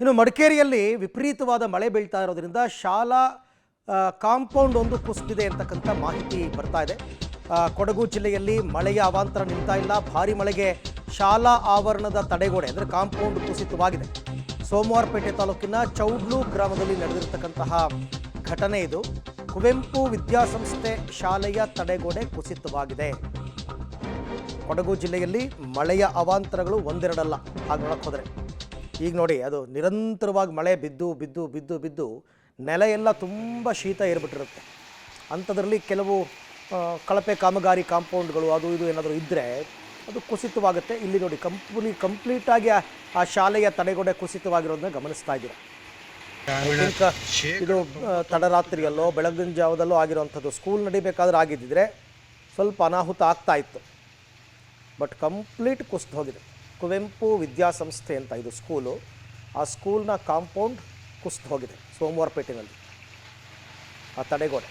ಇನ್ನು ಮಡಿಕೇರಿಯಲ್ಲಿ ವಿಪರೀತವಾದ ಮಳೆ ಬೀಳ್ತಾ ಇರೋದ್ರಿಂದ ಶಾಲಾ ಕಾಂಪೌಂಡ್ ಒಂದು ಕುಸಿದಿದೆ ಅಂತಕ್ಕಂಥ ಮಾಹಿತಿ ಬರ್ತಾ ಇದೆ. ಕೊಡಗು ಜಿಲ್ಲೆಯಲ್ಲಿ ಮಳೆಯ ಅವಾಂತರ ನಿಲ್ತಾ ಇಲ್ಲ. ಭಾರಿ ಮಳೆಗೆ ಶಾಲಾ ಆವರಣದ ತಡೆಗೋಡೆ ಅಂದರೆ ಕಾಂಪೌಂಡ್ ಕುಸಿತವಾಗಿದೆ. ಸೋಮವಾರಪೇಟೆ ತಾಲೂಕಿನ ಚೌಡ್ಲು ಗ್ರಾಮದಲ್ಲಿ ನಡೆದಿರತಕ್ಕಂತಹ ಘಟನೆ ಇದು. ಕುವೆಂಪು ವಿದ್ಯಾಸಂಸ್ಥೆ ಶಾಲೆಯ ತಡೆಗೋಡೆ ಕುಸಿತವಾಗಿದೆ. ಕೊಡಗು ಜಿಲ್ಲೆಯಲ್ಲಿ ಮಳೆಯ ಅವಾಂತರಗಳು ಒಂದೆರಡಲ್ಲ. ಹಾಗೆ ನೋಡಕ್ಕೆ ಹೋದರೆ ಈಗ ನೋಡಿ, ಅದು ನಿರಂತರವಾಗಿ ಮಳೆ ಬಿದ್ದು ಬಿದ್ದು ಬಿದ್ದು ಬಿದ್ದು ನೆಲ ಎಲ್ಲ ತುಂಬ ಶೀತ ಏರ್ಬಿಟ್ಟಿರುತ್ತೆ. ಅಂಥದ್ರಲ್ಲಿ ಕೆಲವು ಕಳಪೆ ಕಾಮಗಾರಿ ಕಾಂಪೌಂಡ್ಗಳು ಅದು ಇದು ಏನಾದರೂ ಇದ್ದರೆ ಅದು ಕುಸಿತವಾಗುತ್ತೆ. ಇಲ್ಲಿ ನೋಡಿ ಕಂಪ್ಲೀಟಾಗಿ ಆ ಶಾಲೆಯ ತಡೆಗೋಡೆ ಕುಸಿತವಾಗಿರೋದನ್ನ ಗಮನಿಸ್ತಾ ಇದ್ದೀರಾ. ಇದು ತಡರಾತ್ರಿಯಲ್ಲೋ ಬೆಳಗಿನ ಜಾವದಲ್ಲೋ ಆಗಿರುವಂಥದ್ದು. ಸ್ಕೂಲ್ ನಡಿಬೇಕಾದ್ರೆ ಆಗಿದ್ದಿದ್ರೆ ಸ್ವಲ್ಪ ಅನಾಹುತ ಆಗ್ತಾ ಇತ್ತು. ಬಟ್ ಕಂಪ್ಲೀಟ್ ಕುಸಿದು ಹೋಗಿದೆ. ಕುವೆಂಪು ವಿದ್ಯಾಸಂಸ್ಥೆ ಅಂತ ಇದು ಸ್ಕೂಲು. ಆ ಸ್ಕೂಲ್ನ ಕಾಂಪೌಂಡ್ ಕುಸಿದು ಹೋಗಿದೆ ಸೋಮವಾರಪೇಟೆನಲ್ಲಿ, ಆ ತಡೆಗೋಡೆ.